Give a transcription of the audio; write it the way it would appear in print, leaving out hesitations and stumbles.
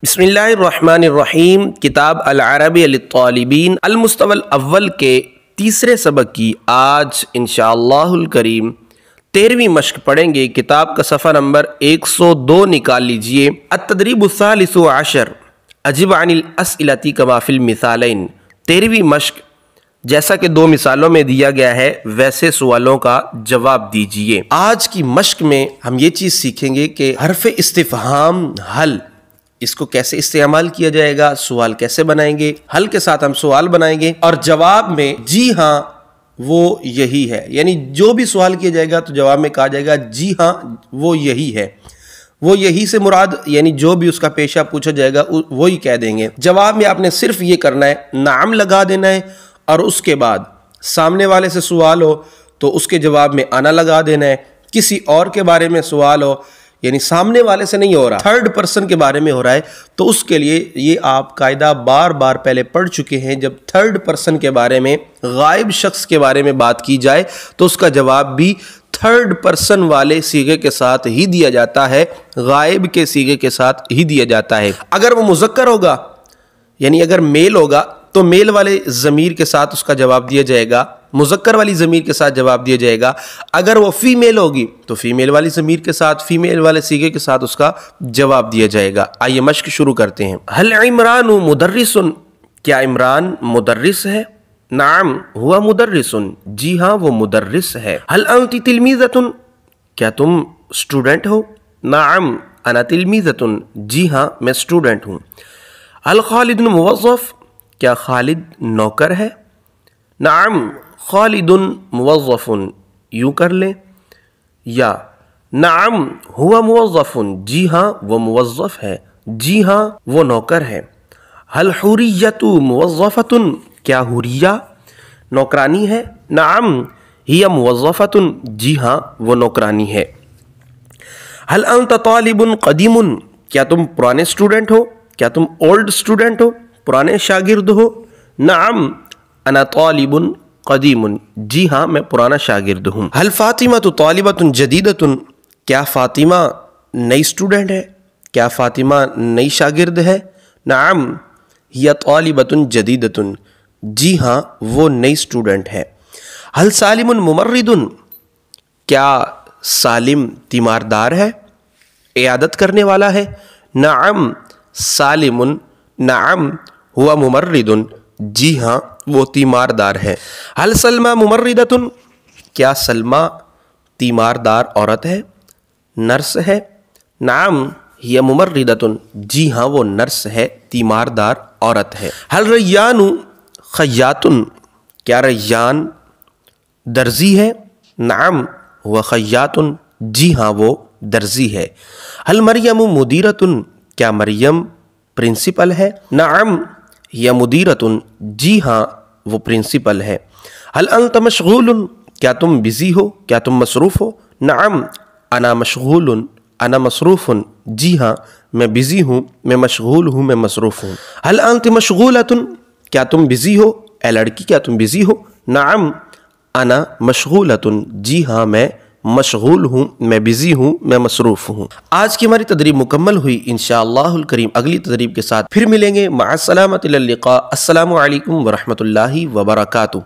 بسم اللہ الرحمن الرحیم۔ کتاب العربی للطالبین المستوى الاول کے تیسرے سبق کی آج انشاءاللہ الکریم 13ویں مشق پڑھیں گے۔ کتاب کا صفحہ نمبر 102 نکال لیجئے۔ التدریب الثالث عشر اجب عن الاسئلۃ کما فی المثالین۔ 13ویں مشق جیسا کہ دو مثالوں میں دیا گیا ہے ویسے سوالوں کا جواب دیجئے۔ آج کی مشق میں ہم یہ چیز سیکھیں گے کہ حرف استفہام حل اس کو کیسے استعمال کیا جائے گا، سوال کیسے بنائیں گے، حل کے ساتھ ہم سوال بنائیں گے اور جواب میں جی ہاں وہ یہی ہے، یعنی جو بھی سوال کیا جائے گا تو جواب میں کہا جائے گا جی ہاں وہ یہی ہے۔ وہ یہی سے مراد یعنی جو بھی اس کا پیشہ پوچھا جائے گا وہی کہہ دیں گے۔ جواب میں آپ نے صرف یہ کرنا ہے نعم لگا دینا ہے، اور اس کے بعد سامنے والے سے سوال ہو تو اس کے جواب میں انا لگا دینا ہے۔ کسی اور کے بارے میں سوال ہو یعنی سامنے والے سے نہیں ہو رہا، تھرڈ پرسن کے بارے میں ہو رہا ہے، تو اس کے لیے یہ آپ قاعدہ بار بار پہلے پڑھ چکے ہیں۔ جب تھرڈ پرسن کے بارے میں غائب شخص کے بارے میں بات کی جائے تو اس کا جواب بھی تھرڈ پرسن والے صیغے کے ساتھ ہی دیا جاتا ہے، غائب کے صیغے کے ساتھ ہی دیا جاتا ہے۔ اگر وہ مذکر ہوگا یعنی اگر میل ہوگا تو میل والے ضمیر کے ساتھ اس کا جواب دیا جائے گا، مذکر والی ضمیر کے ساتھ جواب دیا جائے گا۔ اگر وہ فیمیل ہوگی تو فیمیل والی ضمیر کے ساتھ، فیمیل والے صیغے کے ساتھ اس کا جواب دیا جائے گا۔ آئیے مشق شروع کرتے ہیں۔ هل عمران مدرس؟ کیا عمران مدرس ہے؟ نعم ہوا مدرس، جی ہاں وہ مدرس ہے۔ هل انت تلمیذۃ؟ کیا تم اسٹوڈنٹ ہو؟ نعم انا تلمیذۃ، جی ہاں میں اسٹوڈنٹ ہوں۔ هل خالد موظف؟ کیا خالد نوکر ہے؟ نعم خالد موظف، یوں کر لیں، یا نعم ہوا موظف، جی ہاں وہ موظف ہے، جی ہاں وہ نوکر ہے۔ هل حوریۃ موظفۃ؟ کیا حوریہ نوکرانی ہے؟ نعم ہی موظفۃ، جی ہاں وہ نوکرانی ہے۔ هل انت طالب قدیم؟ کیا تم پرانے اسٹوڈنٹ ہو؟ کیا تم اولڈ اسٹوڈنٹ ہو، پرانے شاگرد ہو؟ نعم انا طالب قدیم، جی ہاں میں پرانا شاگرد ہوں۔ هل فاطمہ طالبۃ جدیدۃ؟ کیا فاطمہ نئی اسٹوڈنٹ ہے؟ کیا فاطمہ نئی شاگرد ہے؟ نعم ہی طالبۃ جدیدۃ، جی ہاں وہ نئی اسٹوڈنٹ ہے۔ هل سالم ممرض؟ کیا سالم تیماردار ہے، عیادت کرنے والا ہے؟ نعم سالم نعم ہوا ممرض، جی ہاں وہ تیماردار ہے۔ هل سلمى ممرضۃ؟ کیا سلمى تیماردار عورت ہے، نرس ہے؟ نعم ہی ممرضۃ، جی ہاں وہ نرس ہے، تیماردار عورت ہے۔ هل ریان خیاط؟ کیا ریان درزی ہے؟ نعم ہوا خیاط، جی ہاں وہ درزی ہے۔ هل مریم مدیرۃ؟ کیا مریم پرنسپل ہے؟ نعم ہی مدیرۃ، جی ہاں وہ پرنسپل ہے۔ هل انت مشغول؟ کیا تم بزی ہو، کیا تم مصروف ہو؟ نعم انا مشغول انا مصروف، جی ہاں میں بزی ہوں، میں مشغول ہوں، میں مصروف ہوں۔ هل انت مشغولۃ؟ کیا تم بزی ہو، اے لڑکی کیا تم بزی ہو؟ نعم انا مشغولۃ، جی ہاں میں مشغول ہوں، میں بزی ہوں، میں مصروف ہوں۔ آج کی ہماری تدریب مکمل ہوئی۔ انشاءاللہ الکریم اگلی تدریب کے ساتھ پھر ملیں گے۔ مع السلامۃ، الی اللقاء۔ السلام علیکم ورحمۃ اللہ وبرکاتہ۔